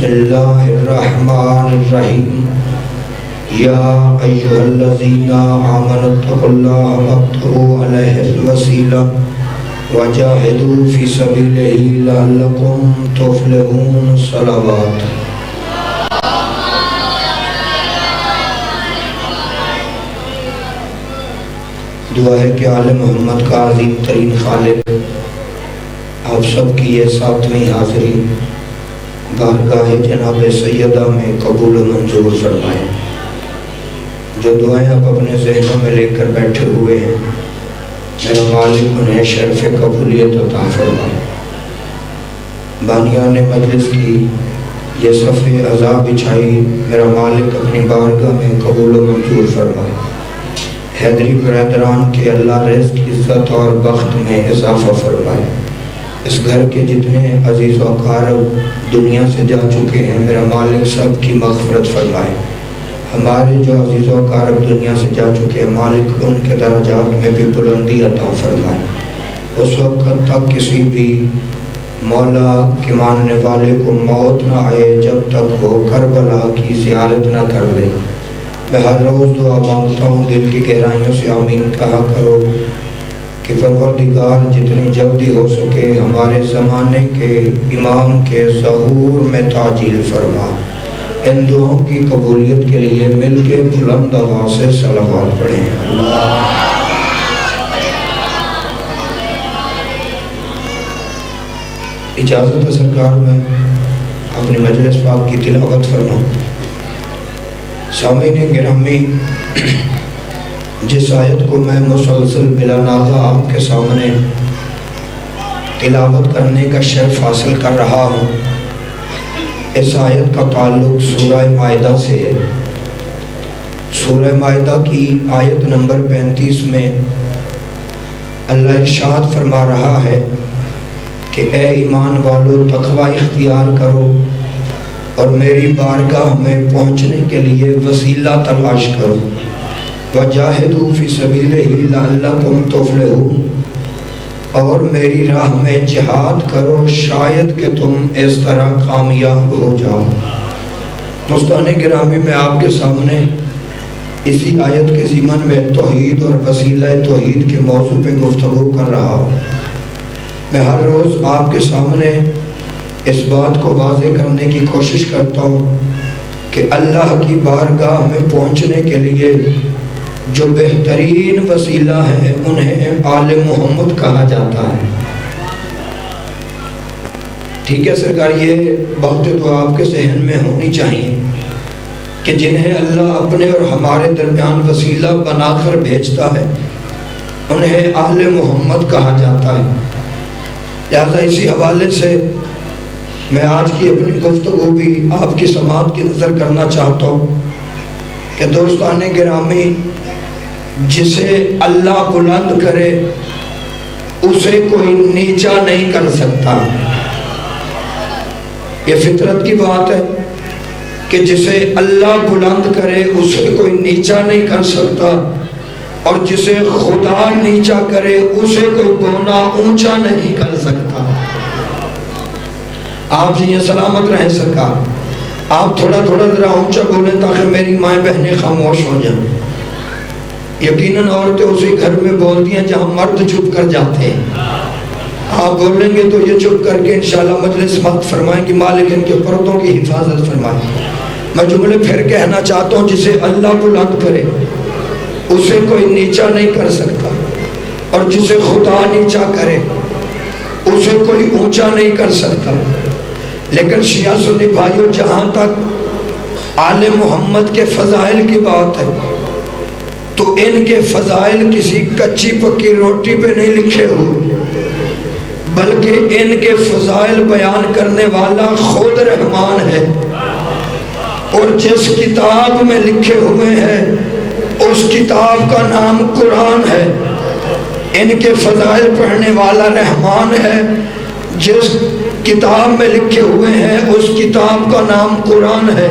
बिस्मिल्लाहिर्रहमानिर्रहीम। या अय्युहल्लज़ीना आमनुत्तक़ुल्लाह वब्तगू अलैहिल वसीला वजाहिदू फ़ी सबीलिही लअल्लकुम तुफ़्लिहून। सलावत। दुआ है कि आले मोहम्मद का अज़ीम तरीन खालिक आप सब की ये 7वीं हाज़िरी बारगाह जनाब सैयदा में कबूल मंजूर फरमाए। जो दुआएं आप अपने ज़हनों में लेकर बैठे हुए हैं, मेरा मालिक उन्हें शर्फ़ कबूलियत अता फरमाए। बानियान मजलिस की ये सफ़े अज़ा बिछाई मेरा मालिक अपनी बारगाह में कबूल मंजूर फरमाए। हैदरी बरदरान के अल्लाह रिज़्क़, इज़्ज़त और बख्त में इजाफ़ा फरमाए। इस घर के जितने अजीज़ व अक़ारब दुनिया से जा चुके हैं, मेरा मालिक सब की मग़फ़िरत फरमाए। हमारे जो अजीज़ व अक़ारब दुनिया से जा चुके हैं, मालिक उनके दर्जात में भी बुलंदी अता फरमाए। उस वक्त तक किसी भी मौला के मानने वाले को मौत न आए जब तक वो करबला की ज़ियारत न कर ले। मैं हर रोज़ दुआ मांगता हूँ, दिल की गहराइयों से आमीन कहा करो कि परवरदिगार जितनी जल्दी हो सके हमारे ज़माने के इमाम के ज़हूर में ताजील फरमा। इन दुआओं की कबूलियत के लिए मिल के बुलंद आवाज़ से सलावत पढ़ें। इजाज़त है सरकार, मैं अपनी मजलिस पाक की तिलावत फरमाऊँ। सामीन गिरामी, जिस आयत को मैं मुसलसल बिला नागा आपके सामने तिलावत करने का शर्फ हासिल कर रहा हूँ, इस आयत का ताल्लुक सूरह माइदा से है। सूरह माइदा की आयत नंबर 35 में अल्लाह इरशाद फरमा रहा है कि ए ईमान वालों, तक़वा इख्तियार करो और मेरी बारगाह में पहुँचने के लिए वसीला तलाश करो। वजाहिदू फ़ी सबीलिही लअल्लकुम तुफ़्लिहून, और मेरी राह में जिहाद करो, शायद कि तुम इस तरह कामयाब हो जाओ। दोस्ताने गिरामी, मैं आपके सामने इसी आयत के ज़िमन में तौहीद और वसीला तौहीद के मौजू पे गुफ्तगू कर रहा हूँ। मैं हर रोज़ आपके सामने इस बात को वाज़ेह करने की कोशिश करता हूँ कि अल्लाह की बारगाह में पहुँचने के लिए जो बेहतरीन वसीला है उन्हें आले मोहम्मद कहा जाता है। ठीक है सरकार, ये बात तो आपके जहन में होनी चाहिए कि जिन्हें अल्लाह अपने और हमारे दरमियान वसीला बनाकर भेजता है उन्हें आले मोहम्मद कहा जाता है। लिहाजा इसी हवाले से मैं आज की अपनी गुफ्तगू भी आपकी समाअत की नज़र करना चाहता हूँ कि दोस्ताने गिरामी, जिसे अल्लाह बुलंद करे उसे कोई नीचा नहीं कर सकता। ये फितरत की बात है कि जिसे अल्लाह बुलंद करे उसे कोई नीचा नहीं कर सकता, और जिसे खुदा नीचा करे उसे कोई गोना ऊंचा नहीं कर सकता। आप जी ये सलामत रहें सरकार। आप थोड़ा थोड़ा जरा ऊंचा बोलें ताकि मेरी माएँ बहनें खामोश हो जाएं। यकीनन औरतें उसी घर में बोलती हैं जहाँ मर्द चुप कर जाते हैं। आप बोलेंगे तो ये चुप करके इंशाल्लाह मजलिस बात फरमाएंगे, मालिक इनके पर्दों की हिफाजत फरमाए। मैं जुमले फिर कहना चाहता हूँ, जिसे अल्लाह बुलंद करे उसे कोई नीचा नहीं कर सकता, और जिसे खुदा नीचा करे उसे कोई ऊंचा नहीं कर सकता। लेकिन शिया सुन्नी भाइयों, जहाँ तक आले मोहम्मद के फ़ज़ाइल की बात है तो इनके फ़ज़ाइल किसी कच्ची पक्की रोटी पे नहीं लिखे हुए, बल्कि इनके फ़ज़ाइल बयान करने वाला खुद रहमान है। और जिस किताब में लिखे हुए हैं उस किताब का नाम कुरान है। इनके फ़ज़ाइल पढ़ने वाला रहमान है। जिस किताब में लिखे हुए हैं उस किताब का नाम कुरान है।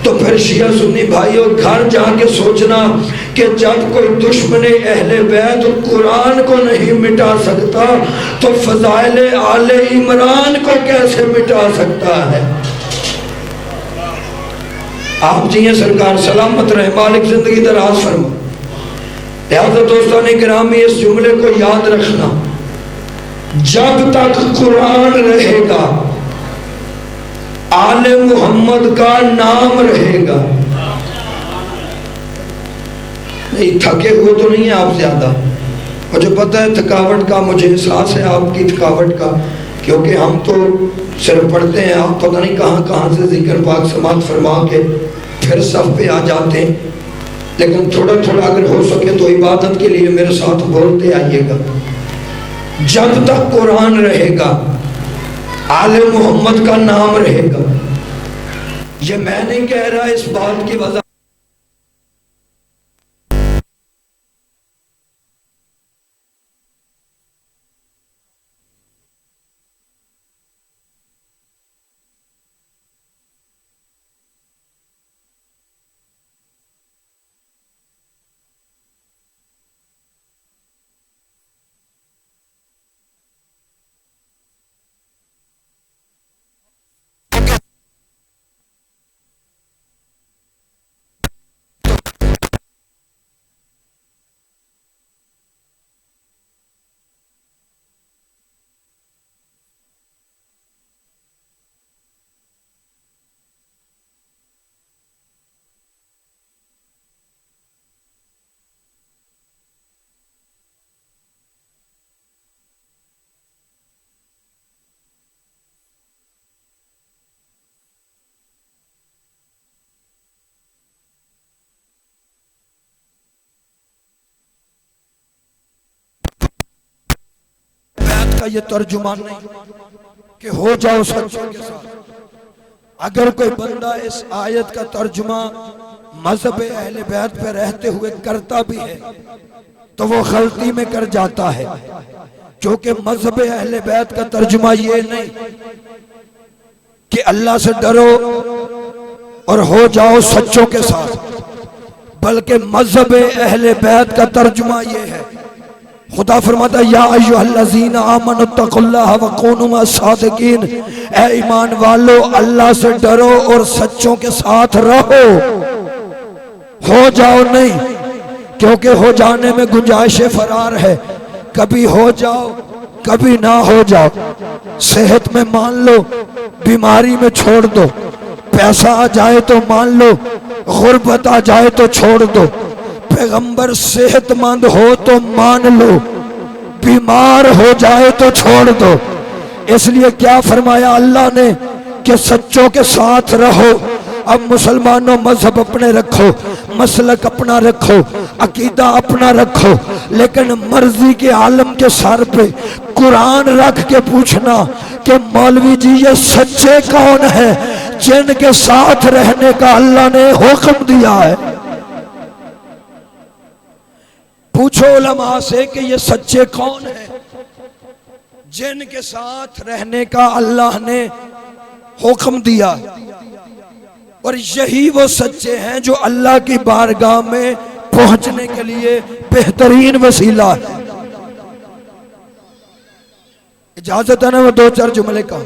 तो फिर शिया सुन्नी भाइयों, घर जाके सोचना कि जब कोई दुश्मन अहले बैत कुरान को नहीं मिटा सकता तो फ़ज़ाइल आले इमरान को कैसे मिटा सकता है। आप जिये सरकार सलामत रहे, मालिक जिंदगी दराज फरमा। लिहाजा दोस्तों गिरामी इस जुमले को याद रखना, जब तक कुरान रहेगा आले मोहम्मद का नाम रहेगा। नहीं थके हुए तो नहीं है आप ज्यादा, मुझे पता है थकावट का, मुझे एहसास है आपकी थकावट का, क्योंकि हम तो सिर्फ पढ़ते हैं, आप पता नहीं कहाँ कहाँ से जिक्र पाक समात फरमा के फिर सफ पे आ जाते हैं। लेकिन थोड़ा थोड़ा अगर हो सके तो इबादत के लिए मेरे साथ बोलते आइएगा। जब तक कुरान रहेगा आले मोहम्मद का नाम रहेगा। ये मैं नहीं कह रहा, इस बात की वजह का ये तर्जुमा नहीं कि हो जाओ सच्चों के साथ। अगर कोई बंदा इस आयत का तर्जुमा मजहब अहले बैत पे रहते हुए करता भी है तो वो गलती में कर जाता है, क्योंकि मजहब अहले बैत का तर्जुमा ये नहीं कि अल्लाह से डरो और हो जाओ सच्चों के साथ, बल्कि मजहब अहले बैत का तर्जुमा ये है, खुदा फरमाता या अय्युहल्लज़ीना आमनुत्तकुल्लाह व कूनू मस्सादिकीन, ए ईमान वालो अल्लाह से डरो और सच्चों के साथ रहो। हो जाओ नहीं, क्योंकि हो जाने में गुंजाइश फरार है, कभी हो जाओ कभी ना हो जाओ। सेहत में मान लो, बीमारी में छोड़ दो, पैसा आ जाए तो मान लो, गुर्बत आ जाए तो छोड़ दो। पैगंबर सेहतमंद हो तो मान लो, बीमार हो जाए तो छोड़ दो। इसलिए क्या फरमाया अल्लाह ने कि सच्चों के साथ रहो। अब मुसलमानों मजहब अपने रखो, मसलक अपना रखो, अकीदा अपना रखो, लेकिन मर्जी के आलम के सर पे कुरान रख के पूछना कि मौलवी जी ये सच्चे कौन है जिनके साथ रहने का अल्लाह ने हुक्म दिया है। पूछो उलमा से कि ये सच्चे कौन है जिनके साथ रहने का अल्लाह ने हुक्म दिया, और यही वो सच्चे हैं जो अल्लाह की बारगाह में पहुंचने के लिए बेहतरीन वसीला है। इजाजत है ना वो दो चार जुमले का।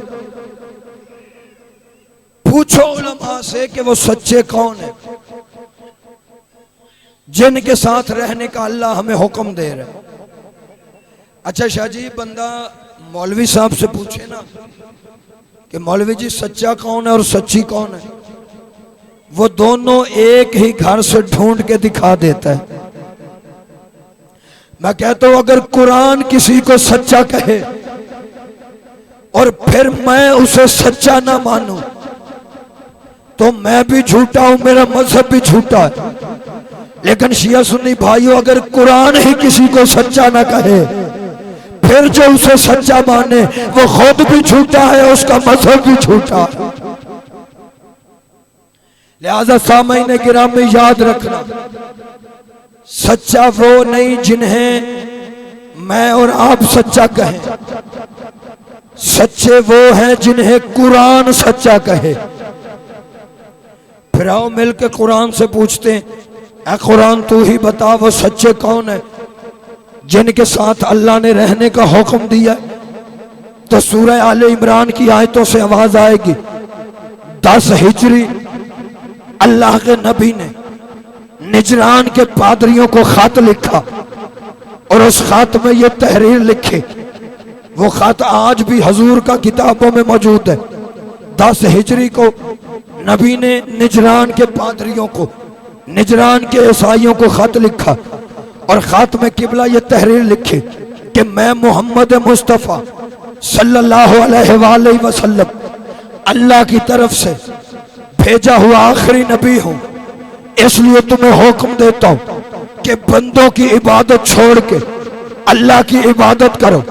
पूछो उलमा से कि वो सच्चे कौन है जिनके साथ रहने का अल्लाह हमें हुक्म दे रहा है। अच्छा शाह जी, बंदा मौलवी साहब से पूछे ना कि मौलवी जी सच्चा कौन है और सच्ची कौन है, वो दोनों एक ही घर से ढूंढ के दिखा देता है। मैं कहता हूं अगर कुरान किसी को सच्चा कहे और फिर मैं उसे सच्चा ना मानूं तो मैं भी झूठा हूं, मेरा मजहब भी झूठा है। लेकिन शिया सुन्नी भाइयों, अगर कुरान ही किसी को सच्चा ना कहे फिर जो उसे सच्चा माने वो खुद भी झूठा है, उसका मजहब भी झूठा है। लिहाजा सामईन गिरामी में याद रखना, सच्चा वो नहीं जिन्हें मैं और आप सच्चा कहें, सच्चे वो हैं जिन्हें कुरान सच्चा कहे। फिर आओ मिलकर कुरान से पूछते हैं, ऐ कुरान तू ही बता वो सच्चे कौन है जिनके साथ अल्लाह ने रहने का हुक्म दिया। तो सूरह आले इमरान की आयतों से आवाज आएगी 10 हिजरी अल्लाह के नबी ने निजरान के पादरियों को खत लिखा और उस खत में ये तहरीर लिखी। वो खत आज भी हजूर का किताबों में मौजूद है। 10 हिजरी को नबी ने निजरान के पादरियों को, निजरान के ईसाइयों को खत लिखा और खत में किबला ये तहरीर लिखी कि मैं मोहम्मद मुस्तफ़ा सल्लल्लाहु अलैहि वसल्लम अल्लाह की तरफ से भेजा हुआ आखिरी नबी हूं। इसलिए तुम्हें हुक्म देता हूं कि बंदों की इबादत छोड़ के अल्लाह की इबादत करो,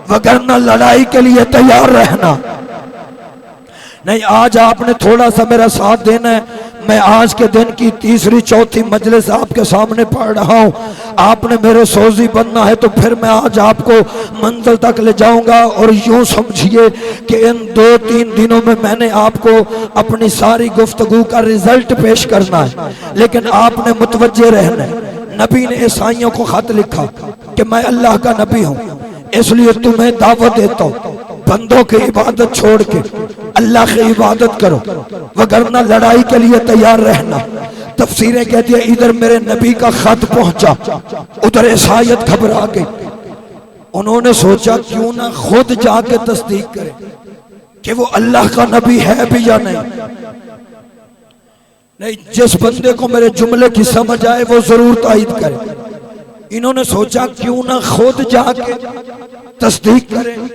वगरना लड़ाई के लिए तैयार रहना। नहीं, आज आपने थोड़ा सा मेरा साथ देना है। मैं आज के दिन की तीसरी चौथी मजलिस आपके सामने पढ़ रहा हूँ। आपने मेरे सोजी बनना है तो फिर मैं आज आपको मंजिल तक ले जाऊंगा। और यूं समझिए कि इन 2-3 दिनों में मैंने आपको अपनी सारी गुफ्तगू का रिजल्ट पेश करना है, लेकिन आपने मुतवज्जे रहना है। नबी ने ईसाइयों को खत लिखा कि मैं अल्लाह का नबी हूँ, इसलिए तुम्हें दावत देता हूँ बंदों की इबादत छोड़ के अल्लाह की इबादत करो, वगरना लड़ाई के लिए तैयार रहना। तफसीरें कहती है इधर मेरे नबी का खत पहुंचा, उधर ईसाइयत घबरा गई। उन्होंने सोचा क्यों ना खुद जाके तस्दीक करें कि वो अल्लाह का नबी है भी या नहीं। नहीं, जिस बंदे को मेरे जुमले की समझ आए वो जरूर तायद करे। इन्होंने सोचा क्यों ना खुद जाके तस्दीक करें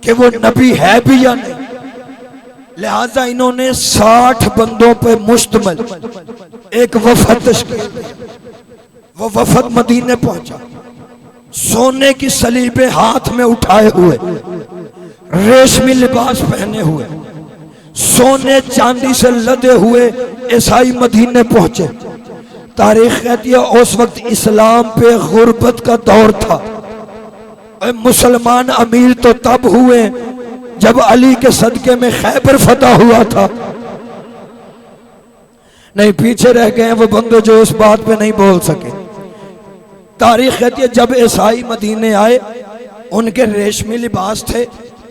कि वो नबी है भी या नहीं। लिहाजा इन्होंने 60 बंदों पे मुश्तमिल एक वफद तश्कील दी। वो वफद मदीने पहुंचा, सोने की सलीबे हाथ में उठाए हुए, रेशमी लिबास पहने हुए, सोने चांदी से लदे हुए ईसाई मदीने पहुंचे। तारीख कहती है उस वक्त इस्लाम पे गुर्बत का दौर था। मुसलमान अमीर तो तब हुए जब अली के सदके में खैबर फतह हुआ था। नहीं, पीछे रह गए वो बंदे जो इस बात पे नहीं बोल सके। तारीख कहती है जब ईसाई मदीने आए, उनके रेशमी लिबास थे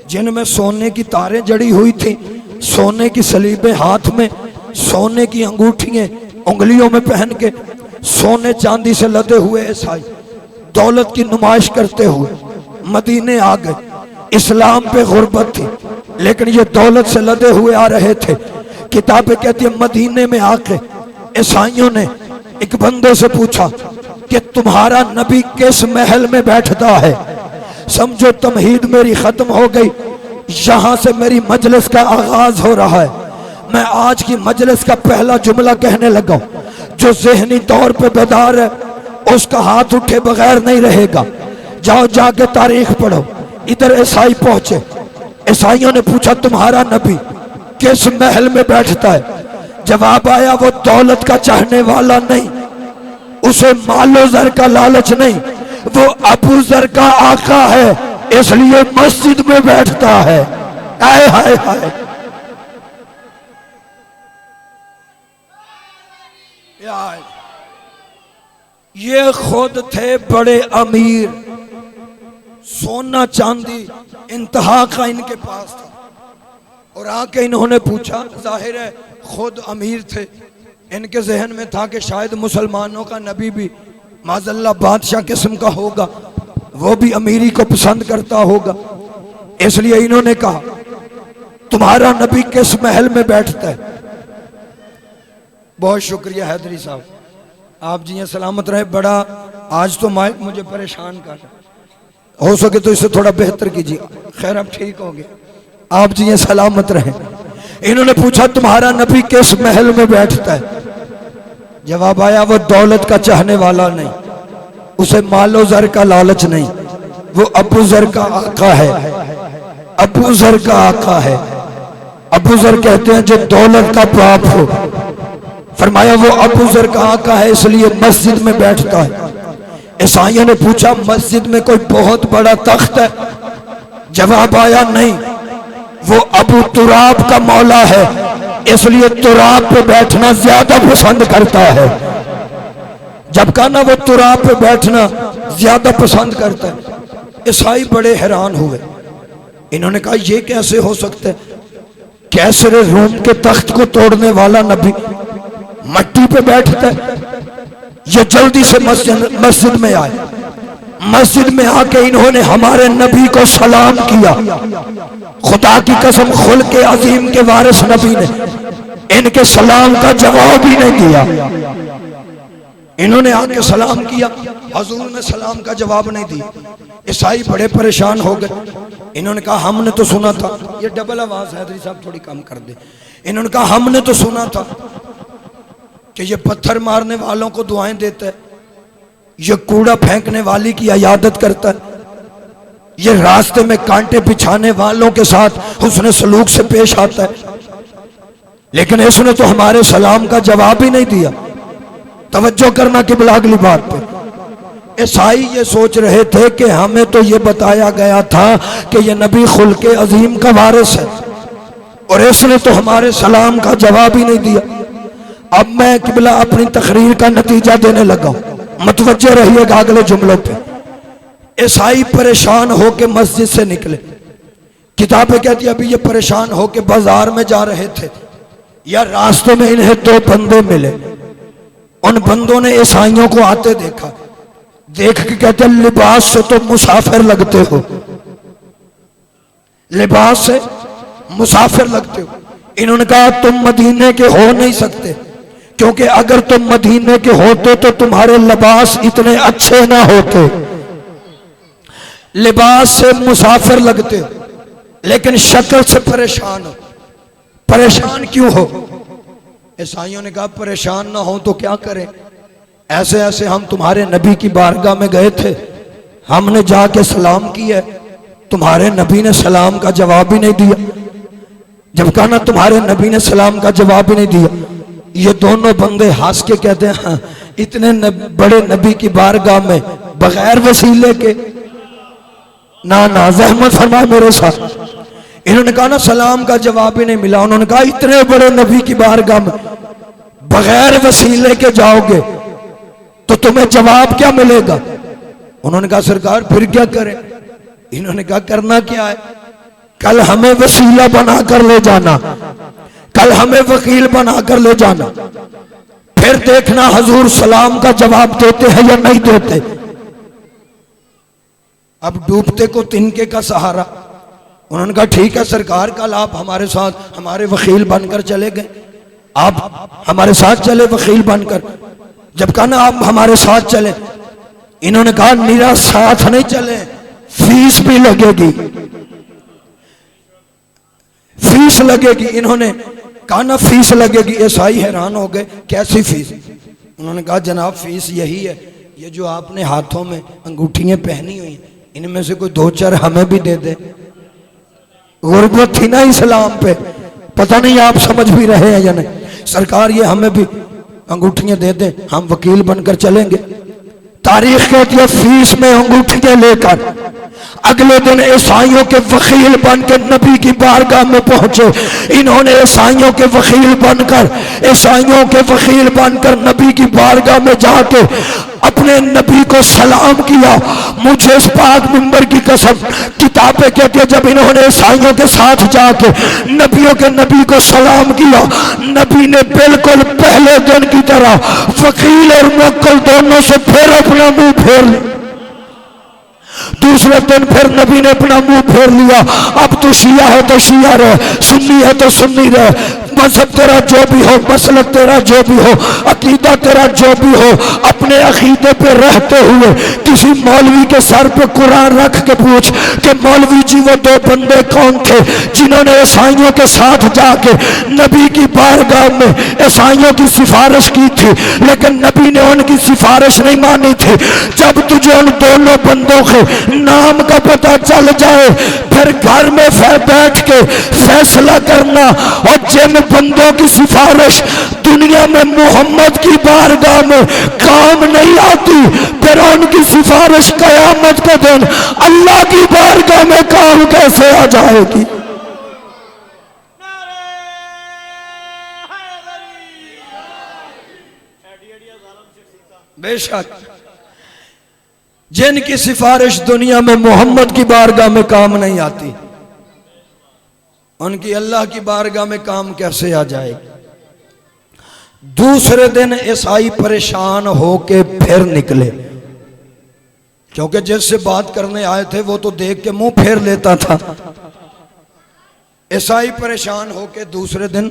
जिनमें सोने की तारें जड़ी हुई थी, सोने की सलीबें हाथ में, सोने की अंगूठियां उंगलियों में पहन के, सोने चांदी से लदे हुए ईसाई दौलत की नुमाइश करते हुए मदीने आ गए। इस्लाम पे गुर्बत थी, लेकिन ये दौलत से लदे हुए आ रहे थे। किताबें कहती है मदीने में आके ईसाइयों ने एक बंदे से पूछा कि तुम्हारा नबी किस महल में बैठता है। समझो तमहीद मेरी खत्म हो गई, यहां से मेरी मजलिस का आगाज हो रहा है। मैं आज की मजलिस का पहला जुमला कहने लगा। जो ज़हनी तौर पे बेदार है उसका हाथ उठे बगैर नहीं रहेगा। जाओ जाके तारीख पढ़ो। इधर ईसाई पहुंचे, ईसाइयों ने पूछा तुम्हारा नबी किस महल में बैठता है। जवाब आया वो दौलत का चाहने वाला नहीं, उसे मालो जर का लालच नहीं, वो अबू जर का आका है, इसलिए मस्जिद में बैठता है। हाय हाय हाय, ये खुद थे बड़े अमीर, सोना चांदी इंतहा का इनके पास था। और आके इन्होंने पूछा, जाहिर है खुद अमीर थे, इनके जहन में था कि शायद मुसलमानों का नबी भी माज़अल्लाह बादशाह किस्म का होगा, वो भी अमीरी को पसंद करता होगा। इसलिए इन्होंने कहा तुम्हारा नबी किस महल में बैठता है। बहुत शुक्रिया हैदरी साहब, आप जी सलामत रहे। बड़ा आज तो माइक मुझे परेशान कर रहा, हो सके तो इससे थोड़ा बेहतर कीजिए। खैर अब ठीक हो गए, आप जी सलामत रहे। इन्होंने पूछा तुम्हारा नबी किस महल में बैठता है। जवाब आया वो दौलत का चाहने वाला नहीं, उसे मालो जर का लालच नहीं, वो अबू जर का आका है, अबू जर का आका है। अबू जर कहते हैं जो दौलत का बाप हो। फरमाया वो अबू जर का आका है, इसलिए मस्जिद में बैठता है। ईसाइयों ने पूछा मस्जिद में कोई बहुत बड़ा तख्त है। जवाब आया नहीं, वो अबू तुराब का मौला है, इसलिए तुराब पे बैठना ज्यादा पसंद करता है। जब कहा ना वो तुराब पे बैठना ज्यादा पसंद करता है, ईसाई बड़े हैरान हुए। इन्होंने कहा ये कैसे हो सकता है, कैसर रोम के तख्त को तोड़ने वाला नबी मट्टी पे बैठता है, ये जल्दी से मस्जिद में आए। मस्जिद में आके इन्होंने हमारे नबी को सलाम किया। खुदा की कसम, खुल्के अजीम के वारिस नबी ने इनके सलाम का जवाब ही नहीं दिया। इन्होंने आके सलाम किया, हुजूर ने सलाम का जवाब नहीं दिया। ईसाई बड़े परेशान हो गए। इन्होंने कहा हमने तो सुना था, ये डबल आवाज है हैदरी साहब, थोड़ी कम कर दे। इन्होंने कहा हमने तो सुना था कि ये पत्थर मारने वालों को दुआएं देता है, ये कूड़ा फेंकने वाली की इयादत करता है, ये रास्ते में कांटे बिछाने वालों के साथ हुस्न सलूक से पेश आता है, लेकिन इसने तो हमारे सलाम का जवाब ही नहीं दिया। तवज्जो करना किबला अगली बात पे। ईसाई ये सोच रहे थे कि हमें तो ये बताया गया था कि ये नबी खुल्के अजीम का वारिस है और इसने तो हमारे सलाम का जवाब ही नहीं दिया। अब मैं किबला अपनी तकरीर का नतीजा देने लगा हूं, मतवज्जो रहिएगा अगले जुमलों पे। ईसाई परेशान होके मस्जिद से निकले। किताबें कहती अभी ये परेशान होके बाजार में जा रहे थे, या रास्ते में इन्हें दो बंदे मिले। उन बंदों ने ईसाइयों को आते देखा, देख के कहते लिबास से तो मुसाफिर लगते हो, लिबास से मुसाफिर लगते हो। इन्होंने कहा तुम मदीने के हो नहीं सकते, क्योंकि अगर तुम मदीने के होते तो तुम्हारे लिबास इतने अच्छे ना होते। लिबास से मुसाफिर लगते हो, लेकिन शक्ल से परेशान हो। परेशान क्यों हो? ईसाइयों ने कहा परेशान ना हो तो क्या करें, ऐसे ऐसे हम तुम्हारे नबी की बारगाह में गए थे, हमने जाके सलाम किया, तुम्हारे नबी ने सलाम का जवाब ही नहीं दिया। जब कहा ना तुम्हारे नबी ने सलाम का जवाब ही नहीं दिया, ये दोनों बंदे हंस के कहते हैं हाँ, इतने बड़े नबी की बारगाह में बगैर वसीले के, ना ना ज़हमत फरमाए मेरे साथ। इन्होंने कहा ना सलाम का जवाब ही नहीं मिला। उन्होंने कहा इतने बड़े नबी की बारगाह में बगैर वसीले के जाओगे तो तुम्हें जवाब क्या मिलेगा? उन्होंने कहा सरकार फिर क्या करें? इन्होंने कहा करना क्या है, कल हमें वसीला बनाकर ले जाना, कल हमें वकील बनाकर ले जाना, फिर देखना हुजूर सलाम का जवाब देते हैं या नहीं देते। अब डूबते को तिनके का सहारा। उन्होंने कहा ठीक है सरकार, कल आप हमारे साथ हमारे वकील बनकर चले गए, आप हमारे साथ चले वकील बनकर। जब कहा ना आप हमारे साथ चले, इन्होंने कहा निरा साथ नहीं चले, फीस भी लगेगी, फीस लगेगी। इन्होंने कहा ना फीस लगेगी। ईसाई हैरान हो गए, कैसी फीस? उन्होंने कहा जनाब फीस यही है, ये जो आपने हाथों में अंगूठियां पहनी हुई इनमें से कोई दो चार हमें भी दे दे। गुर्बत थी ना इस्लाम पे, पता नहीं आप समझ भी रहे हैं या नहीं। सरकार ये हमें भी अंगूठियां दे दें, हम वकील बनकर चलेंगे। तारीख कहती है फीस में अंगूठियां लेकर अगले दिन ईसाइयों के वकील बनकर नबी की बारगाह में पहुंचे। इन्होंने ईसाइयों के वकील बनकर नबी की बारगाह में जाके अपने नबी को सलाम किया। मुझे इस पाक मिंबर की कसम, किताबें कहती है जब इन्होंने ईसाइयों के साथ जाके नबी को सलाम किया, नबी ने बिल्कुल पहले दिन की तरह वकील और मुवक्किल दोनों से फिर अपना मुंह फेर लिया। दूसरे दिन फिर नबी ने अपना मुंह फेर लिया। अब तो शिया है तो शिया रहे, सुन्नी है तो सुन्नी रहे, मजहब तेरा जो भी हो, मसलक तेरा जो भी हो, अकीदा तेरा जो भी हो, अपने अकीदे पे रहते हुए किसी मौलवी के सर पे कुरान रख के पूछ कि मौलवी जी वो दो बंदे कौन थे जिन्होंने ईसाइयों के साथ जाके नबी की बारगाह में ईसाइयों की सिफारिश की थी, लेकिन नबी ने उनकी सिफारिश नहीं मानी थी। जब तुझे उन दोनों बंदों के नाम का पता चल जाए, फिर घर में बैठ के फैसला करना। और जिन बंदों की सिफारिश दुनिया में मोहम्मद की बारगाह में काम नहीं आती, फिर उनकी सिफारिश कयामत के दिन अल्लाह की बारगाह में काम कैसे आ जाएगी? बेशक जिनकी सिफारिश दुनिया में मोहम्मद की बारगाह में काम नहीं आती, उनकी अल्लाह की बारगाह में काम कैसे आ जाएगी? दूसरे दिन ईसाई परेशान होके फिर निकले, क्योंकि जिससे बात करने आए थे वो तो देख के मुंह फेर लेता था। ईसाई परेशान होके दूसरे दिन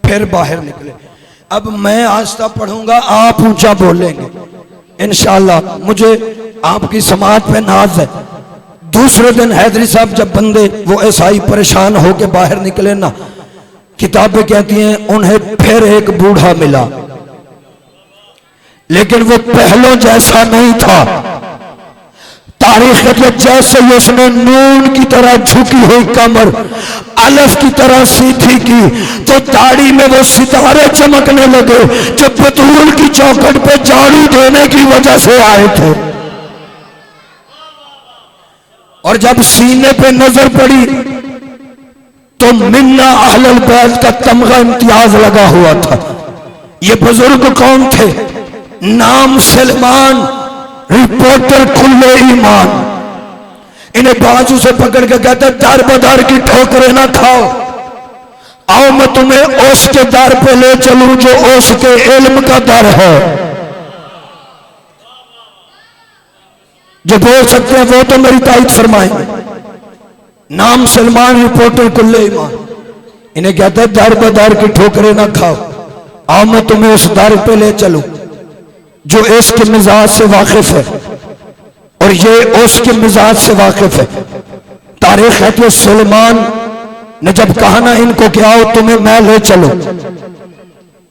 फिर बाहर निकले। अब मैं आस्ता पढ़ूंगा, आप ऊंचा बोलेंगे इंशाअल्लाह। मुझे आपकी समाज पे नाज है। दूसरे दिन हैदरी साहब जब बंदे वो ईसाई परेशान होके बाहर निकले ना, किताबें कहती हैं उन्हें फिर एक बूढ़ा मिला, लेकिन वो पहलों जैसा नहीं था। तारीख के जैसे ही उसने नून की तरह झुकी हुई कमर अलफ की तरह सीधी की तो दाढ़ी में वो सितारे चमकने लगे जो बतूल की चौखट पे झाड़ू देने की वजह से आए थे। और जब सीने पे नजर पड़ी तो मिन्ना अहलुल बैत का तमगा इम्तियाज लगा हुआ था। ये बुजुर्ग कौन थे? नाम सलमान, रिपोर्टर खुले ईमान। इन्हें बाजू से पकड़ के कहते दर बदर की ठोकरें ना खाओ, आओ मैं तुम्हें ओस के दर पे ले चलूं जो ओस के इल्म का दर है। जो बोल सकते हैं वो तो मेरी तारीफ फरमाएंगे। नाम सलमान, रिपोर्टर कुल्ले ईमान। इन्हें कहते हैं दर बदर की ठोकरें ना खाओ, आओ मैं तुम्हें उस दर पे ले चलूं जो इसके मिजाज से वाकिफ है और ये उसके मिजाज से वाकिफ है। तारीख है कि सुलेमान ने जब कहा ना इनको क्या हो तुम्हें मैं ले चलो,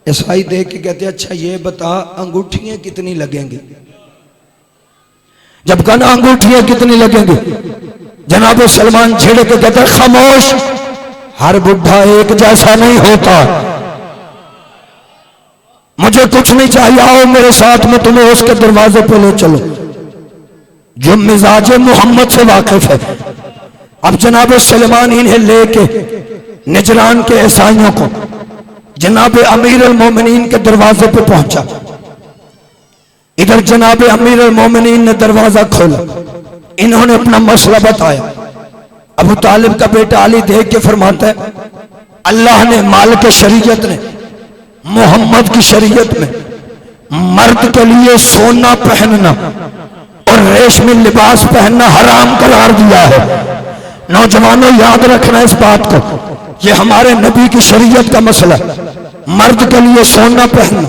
ईसाई देख के कहते अच्छा ये बता अंगूठियां कितनी लगेंगी। जब कहा ना अंगूठियां कितनी लगेंगी, जनाब सलमान छेड़ के कहते खामोश, हर बुढ़ा एक जैसा नहीं होता, मुझे कुछ नहीं चाहिए, आओ मेरे साथ में तुम्हें उसके दरवाजे पे ले चलो जो मिजाज मोहम्मद से वाकिफ है। अब जनाब सलेमान इन्हें लेके निजरान के ईसाइयों को जनाब अमीर अल मोमिनीन के दरवाजे पे पहुंचा। इधर जनाब अमीर अल मोमिनीन ने दरवाजा खोला, इन्होंने अपना मसला बताया। अबू तालिब का बेटा अली देख के फरमाता है अल्लाह ने, मालिक शरीयत ने, मोहम्मद की शरीयत में मर्द के लिए सोना पहनना और रेशमी लिबास पहनना हराम करार दिया है। नौजवानों याद रखना इस बात को, ये हमारे नबी की शरीयत का मसला। मर्द के लिए सोना पहनना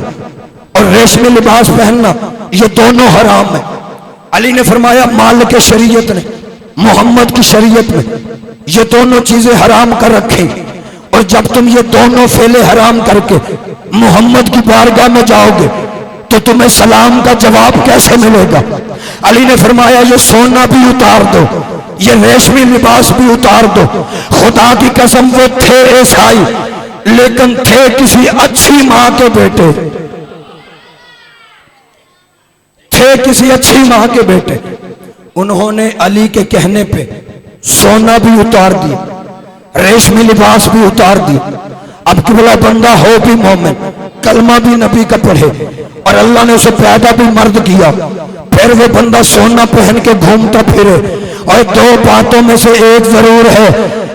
और रेशमी लिबास पहनना ये दोनों हराम है। अली ने फरमाया मालिक के शरीयत ने, मोहम्मद की शरीयत में ये दोनों चीजें हराम कर रखी, और जब तुम ये दोनों फेले हराम करके मोहम्मद की बारगाह में जाओगे तो तुम्हें सलाम का जवाब कैसे मिलेगा। अली ने फरमाया ये सोना भी उतार दो, ये रेशमी लिबास भी उतार दो। खुदा की कसम वो थे ईसाई, लेकिन थे किसी अच्छी मां के बेटे, थे किसी अच्छी मां के बेटे। उन्होंने अली के कहने पे सोना भी उतार दिया, रेशमी लिबास भी उतार दिया। अब किबला बंदा हो भी मोमिन, कलमा भी नबी का पढ़े और अल्लाह ने उसे पैदा भी मर्द किया, फिर वो बंदा सोना पहन के घूमता फिरे। और दो बातों में से एक जरूर है,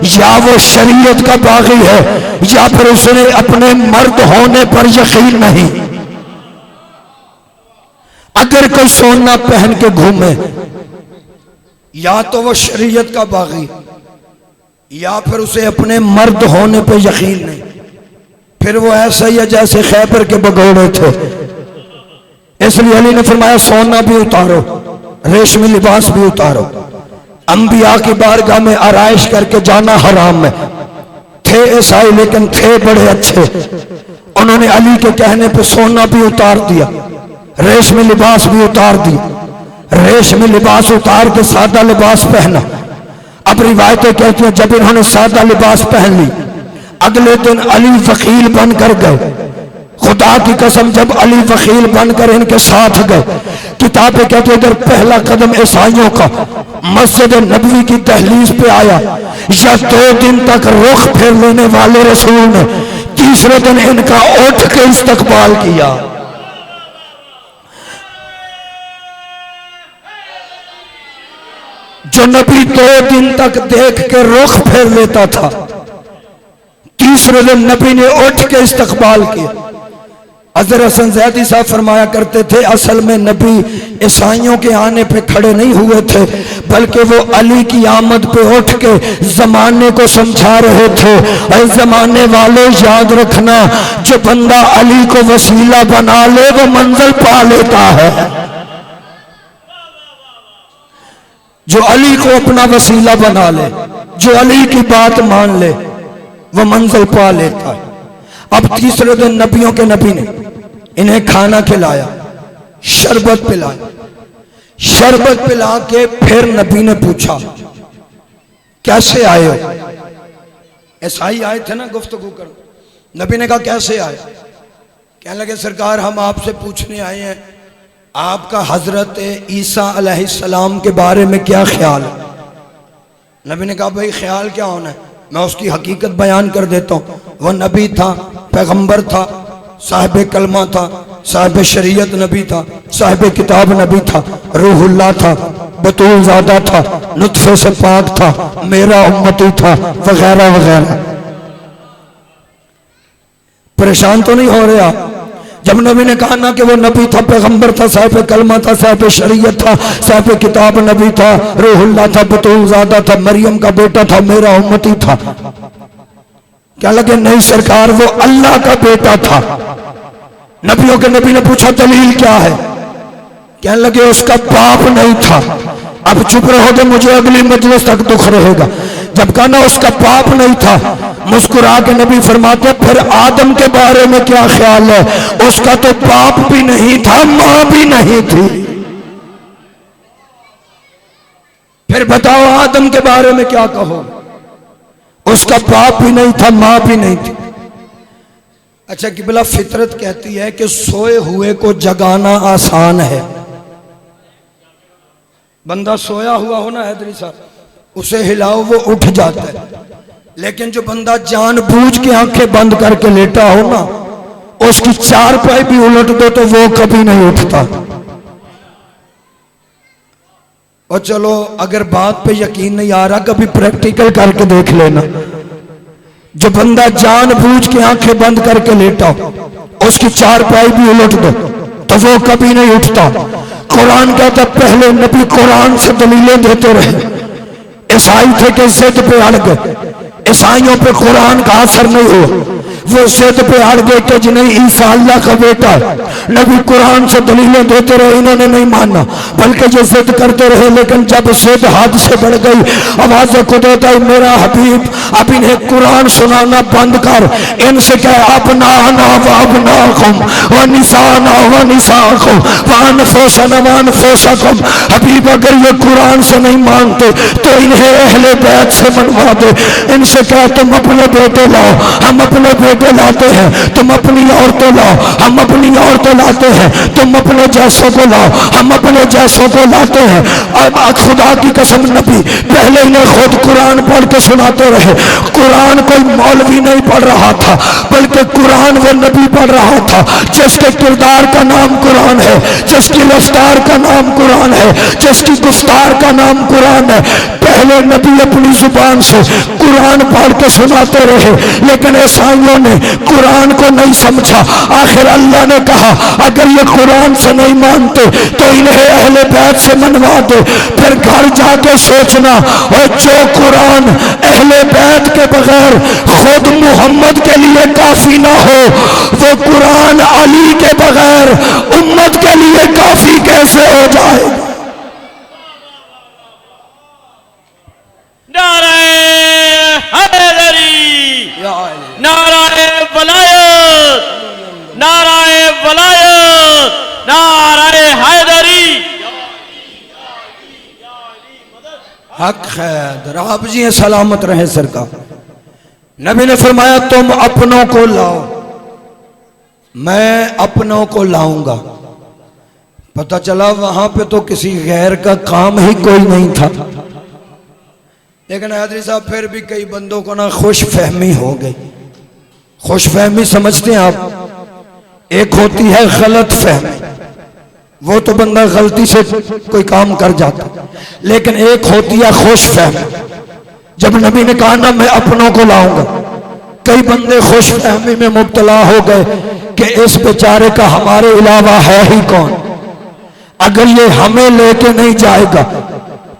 या वो शरीयत का बागी है या फिर उसने अपने मर्द होने पर यकीन नहीं। अगर कोई सोना पहन के घूमे या तो वो शरीयत का बागी या फिर उसे अपने मर्द होने पर यकीन नहीं, फिर वो ऐसा ही है जैसे खैबर के भगोड़े थे। इसलिए अली ने फरमाया सोना भी उतारो, रेशमी लिबास भी उतारो। अंबिया की बारगाह में आराइश करके जाना हराम है। थे ईसाई लेकिन थे बड़े अच्छे। उन्होंने अली के कहने पे सोना भी उतार दिया, रेशमी लिबास भी उतार दिया। रेशमी लिबास उतार के सादा लिबास पहना। अब रिवायतें कहती हैं जब इन्होंने सादा लिबास पहन ली, अगले दिन अली वकील बनकर गए। खुदा की कसम जब अली वकील बनकर इनके साथ गए, किताबें कहते इधर पहला कदम ईसाइयों का मस्जिद नबवी की दहलीज पे आया, या 2 दिन तक रुख फेर लेने वाले रसूल ने तीसरे दिन इनका उठ के इस्तकबाल किया। जो नबी 2 दिन तक देख के रुख फेर लेता था, तीसरे दिन नबी ने उठ के इस्तकबाल किया। अजहर हसन ज़ैदी साहब फरमाया करते थे, असल में नबी ईसाइयों के आने पे खड़े नहीं हुए थे, बल्कि वो अली की आमद पे उठ के जमाने को समझा रहे थे। और जमाने वालों याद रखना, जो बंदा अली को वसीला बना ले वो मंजिल पा लेता है। जो अली को अपना वसीला बना ले, जो अली की बात मान ले, वो मंजिल पा लेता है। अब तीसरे दिन नबियों के नबी ने इन्हें खाना खिलाया, शरबत पिलाया। शरबत पिला के फिर नबी ने पूछा, कैसे आए हो? ईसाई आए थे ना गुफ्तगू कर। नबी ने कहा कैसे आए? कहने लगे सरकार हम आपसे पूछने आए हैं आपका हजरत ईसा अलैहिस्सलाम के बारे में क्या ख्याल है? नबी ने कहा भाई ख्याल क्या होना है, मैं उसकी हकीकत बयान कर देता हूँ। वह नबी था, पैगंबर था, साहिब कलमा था, साहिब शरीयत नबी था, साहिब किताब नबी था, रूहुल्लाह था, बतूल ज़ादा था, नुत्फे से पाक था, मेरा उम्मती था, वगैरह वगैरह। परेशान तो नहीं हो रहे आप? जब नबी ने कहा ना कि वो नबी था, पैगंबर था, साहिब कलमा था, साहिब शरीयत था, साहिब किताब नबी था, रूहुल्लाह था, बतूल ज़ादा था, मरियम का बेटा था, मेरा उम्मती था। क्या लगे नहीं सरकार वो अल्लाह का बेटा था। नबियों के नबी ने पूछा दलील क्या है? कहने लगे उसका बाप नहीं था। अब चुप रहोगे मुझे अगली मजलिस तक दुख रहेगा। जब कहा ना उसका बाप नहीं था, मुस्कुरा के नबी फरमाते फिर आदम के बारे में क्या ख्याल है? उसका तो बाप भी नहीं था, मां भी नहीं थी। फिर बताओ आदम के बारे में क्या कहो? उसका बाप भी नहीं था, मां भी नहीं थी। अच्छा किबला फितरत कहती है कि सोए हुए को जगाना आसान है। बंदा सोया हुआ हो ना हैदरी साहब, उसे हिलाओ वो उठ जाता है, लेकिन जो बंदा जानबूझ के आंखें बंद करके लेटा हो ना, उसकी चारपाई भी उलट दो तो वो कभी नहीं उठता। और चलो अगर बात पे यकीन नहीं आ रहा कभी प्रैक्टिकल करके देख लेना। जो बंदा जानबूझ के आंखें बंद करके लेटा हो, उसकी चारपाई भी उलट दो तो वो कभी नहीं उठता। कुरान कहता पहले नबी कुरान से दलीलें देते रहे। ईसाई थे कि जिद पे अड़ गए, ईसाइयों पे कुरान का असर नहीं हुआ, वो जिद पे अड़ गए कि जी नहीं ईसा अल्लाह का बेटा है। नबी कुरान से दलीलें देते रहे, इन्होंने नहीं माना, बल्कि जो जिद करते रहे। लेकिन जब जिद हद से बढ़ गई, आवाज खुद आई मेरा हबीब अब इन्हें कुरान सुनाना बंद कर, इनसे कह अपना ना वाबना कुम व निसाना व निसाकुम व अनफुसना व अनफुसकुम। हबीब अगर ये कुरान से नहीं मानते तो इन्हें अहले बैत से मनवा दे। इनसे कह तुम अपने बेटे लाओ, हम अपने बेटे लाते हैं, तुम अपनी औरतें लाओ, हम अपनी औरतें लाते हैं, तुम अपने जैसों को लाओ, हम अपने जैसों को लाते हैं। अब खुदा की कसम नबी पहले इन्हें खुद कुरान पढ़ के सुनाते रहे। कुरान कोई मौलवी नहीं पढ़ रहा था, बल्कि कुरान वो नबी पढ़ रहा था जिसके किरदार का नाम कुरान है, जिसकी रफ्तार का नाम कुरान है, जिसकी गुफ्तार का नाम कुरान है। पहले नबी अपनी जुबान से कुरान पढ़ के सुनाते रहे, लेकिन ईसाइयों ने कुरान को नहीं समझा। आखिर अल्लाह ने कहा अगर ये कुरान से नहीं मानते तो इन्हें अहले बैत से मनवा दो। फिर घर जाके सोचना, और जो कुरान अहले बैत के बगैर खुद मोहम्मद के लिए काफी ना हो, वो कुरान अली के बगैर उम्मत के लिए काफी कैसे हो जाए? नाराए हैदरी, नाराए वलायत, नाराए वलायत, नाराए हैदरी। हक खैर आप जी सलामत रहे सरकार। नबी ने फरमाया तुम अपनों को लाओ, मैं अपनों को लाऊंगा। पता चला वहां पे तो किसी गैर का काम ही कोई नहीं था। लेकिन हैदरी साहब फिर भी कई बंदों को ना खुश फहमी हो गई। खुश फहमी समझते हैं आप? एक होती है गलत फहमी, वो तो बंदा गलती से कोई काम कर जाता, लेकिन एक होती है खुश फहमी। जब नबी ने कहा ना मैं अपनों को लाऊंगा, कई बंदे खुश फहमी में मुब्तला हो गए कि कि इस बेचारे का हमारे अलावा है ही कौन। अगर ये हमें लेके नहीं जाएगा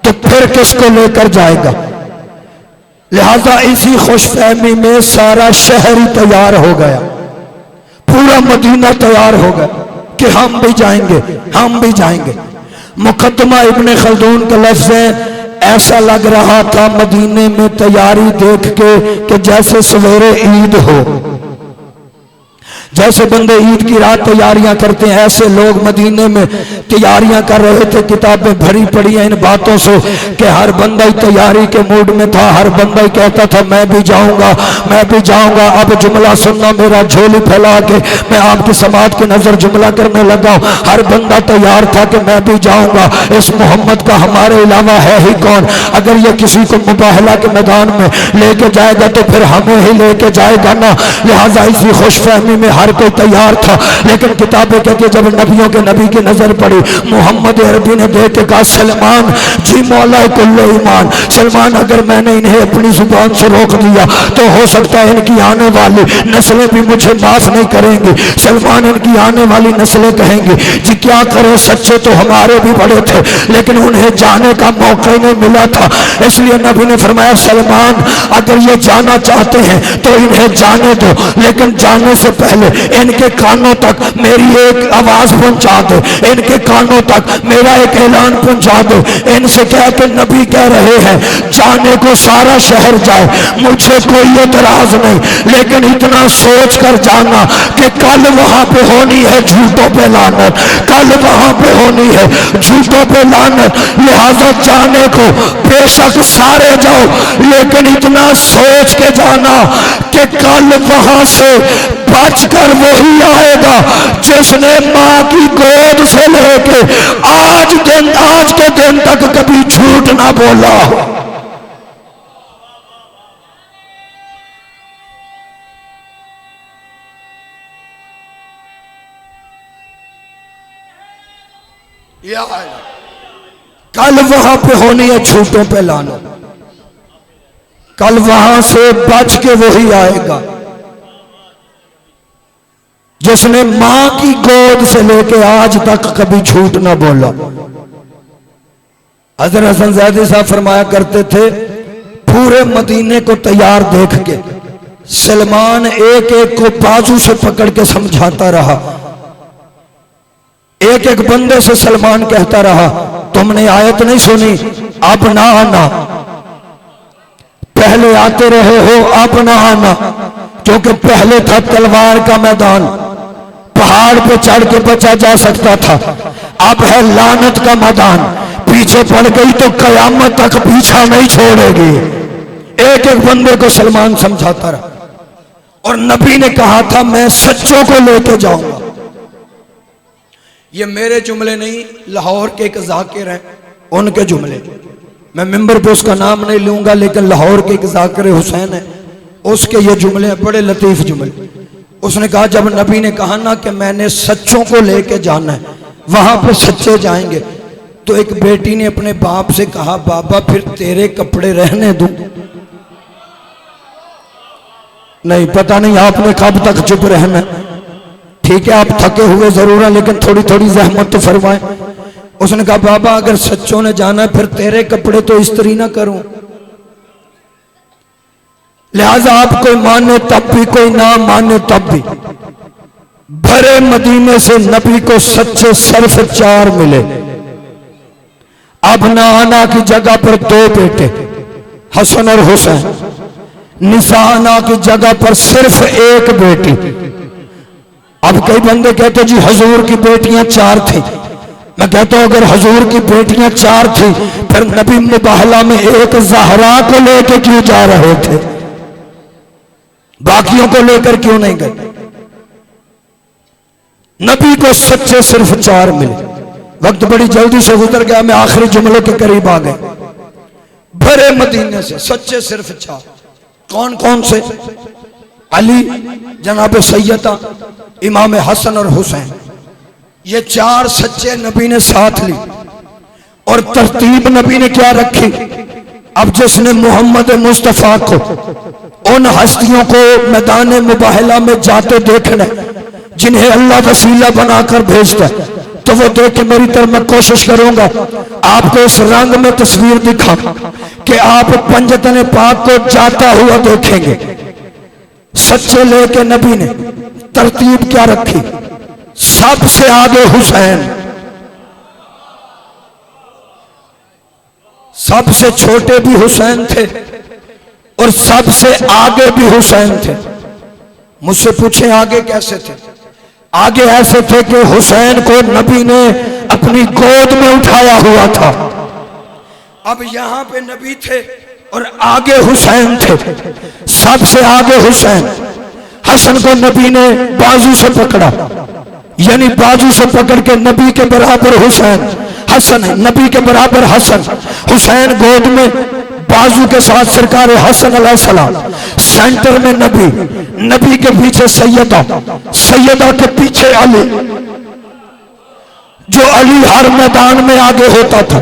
तो फिर किसको लेकर जाएगा। लिहाजा इसी खुशफहमी में सारा शहर ही तैयार हो गया, पूरा मदीना तैयार हो गया कि हम भी जाएंगे, हम भी जाएंगे। मुकद्दमा इब्ने खल्दून का लफ्ज़ है, ऐसा लग रहा था मदीने में तैयारी देख के कि जैसे सवेरे ईद हो। जैसे बंदे ईद की रात तैयारियां करते हैं, ऐसे लोग मदीने में तैयारियां कर रहे थे। किताबें भरी पड़ी हैं इन बातों से कि हर बंदा ही तैयारी के मूड में था, हर बंदा ही कहता था मैं भी जाऊंगा, मैं भी जाऊंगा। अब जुमला सुनना, मेरा झोली फैला के मैं आपकी समाज की नजर जुमला करने लगा। हर बंदा तैयार था कि मैं भी जाऊंगा, इस मोहम्मद का हमारे अलावा है ही कौन। अगर ये किसी को मुबाहला के मैदान में लेके जाएगा तो फिर हमें ही लेके जाएगा ना। लिहाजा इसी खुशफहमी में हर कोई तैयार था। लेकिन किताबें कहती जब नबियों के नबी की नजर पड़ी, मोहम्मद अरबी ने देख के कहा सलमान जी मौला कुल्ले ईमान। सलमान अगर मैंने इन्हें अपनी जुबान से रोक दिया तो हो सकता है इनकी आने वाली नस्लें भी मुझे माफ नहीं करेंगी। सलमान इनकी आने वाली नस्लें कहेंगी जी क्या करें, सच्चे तो हमारे भी बड़े थे लेकिन उन्हें जाने का मौका ही नहीं मिला था। इसलिए नबी ने फरमाया सलमान अगर ये जाना चाहते हैं तो इन्हें जाने दो, लेकिन जाने से पहले इनके कानों तक मेरी एक आवाज पहुंचा दो, इनके कानों तक मेरा एक ऐलान पहुंचा दो। इनसे कह के नबी कह रहे हैं जाने को सारा शहर जाए, मुझे कोई एतराज नहीं, लेकिन इतना सोच कर जाना कि कल वहां पे होनी है झूठों पे लानत, कल वहां पे होनी है झूठों पे लानत। लिहाजा जाने को बेशक सारे जाओ, लेकिन इतना सोच के जाना कि कल वहां से बचकर वही आएगा जिसने मां की गोद से लेके आज के दिन तक कभी झूठ ना बोला। कल वहां पे होनी है झूठों पे लाना, कल वहां से बच के वही आएगा जिसने मां की गोद से लेके आज तक कभी झूठ ना बोला। हज़रत हसन ज़ैदी साहब फरमाया करते थे पूरे मदीने को तैयार देख के सलमान एक एक को बाजू से पकड़ के समझाता रहा। एक एक बंदे से सलमान कहता रहा तुमने आयत नहीं सुनी, अब ना आना, पहले आते रहे हो अब ना आना, क्योंकि पहले था तलवार का मैदान, पहाड़ पे चढ़ के बचा जा सकता था, अब है लानत का मैदान, पीछे पड़ गई तो कयामत तक पीछा नहीं छोड़ेगी। एक एक बंदे को सलमान समझाता रहा। और नबी ने कहा था मैं सच्चों को लेके जाऊंगा। ये मेरे जुमले नहीं, लाहौर के एक जाकिर हैं उनके जुमले, मैं मिंबर पे उसका नाम नहीं लूंगा, लेकिन लाहौर के एक जाकिर हुसैन है उसके ये जुमले हैं, बड़े लतीफ जुमले। उसने कहा जब नबी ने कहा ना कि मैंने सच्चों को लेके जाना है, वहां पे सच्चे जाएंगे, तो एक बेटी ने अपने बाप से कहा बाबा फिर तेरे कपड़े रहने दूं? नहीं, पता नहीं आपने कब तक चुप रहना। ठीक है आप थके हुए जरूर हैं, लेकिन थोड़ी थोड़ी जहमत तो फरमाएं। उसने कहा बाबा अगर सच्चों ने जाना है फिर तेरे कपड़े तो इस्त्री ना करूं, लिहाजा आप कोई माने तब भी कोई ना माने तब भी। भरे मदीने से नबी को सच्चे सिर्फ 4 मिले। अब ना आना की जगह पर 2 बेटे हसन और हुसैन, निशाना की जगह पर सिर्फ 1 बेटी। अब कई बंदे कहते जी हजूर की बेटियां 4 थी। मैं कहता हूं अगर हजूर की बेटियां 4 थी फिर नबी मुबाहला में एक ज़हरा को लेकर क्यों जा रहे थे, बाकियों को लेकर क्यों नहीं गए? नबी को सच्चे सिर्फ 4 मिले। वक्त बड़ी जल्दी से गुजर गया, मैं आखिरी जुमले के करीब आ गए। भरे मदीने से सच्चे सिर्फ 4। कौन कौन से? अली, जनाब सैयदा, इमाम हसन और हुसैन, ये 4 सच्चे नबी ने साथ ली। और तरतीब नबी ने क्या रखी? अब जिसने मोहम्मद मुस्तफ़ा को, उन हस्तियों को मैदान मुबाहला में जाते देखना, जिन्हें अल्लाह वसीला बनाकर भेजता है, तो वो देख के मेरी तरफ मैं कोशिश करूंगा आपको इस रंग में तस्वीर दिखा कि आप पंजतन पाक को जाता हुआ देखेंगे। सच्चे लेके नबी ने तरतीब क्या रखी? सबसे आगे हुसैन, सबसे छोटे भी हुसैन थे और सबसे आगे भी हुसैन थे। मुझसे पूछे आगे कैसे थे? आगे ऐसे थे कि हुसैन को नबी ने अपनी गोद में उठाया हुआ था। अब यहां पे नबी थे और आगे हुसैन थे, सबसे आगे हुसैन। हसन को नबी ने बाजू से पकड़ा, यानी बाजू से पकड़ के नबी के बराबर हुसैन, हसन है नबी के बराबर हसन, हुसैन गोद में बाजू के साथ सरकार हसन अलैहिस्सलाम, सेंटर में नबी, नबी के पीछे सैयदा, सैयदा के पीछे अली। जो अली हर मैदान में आगे होता था,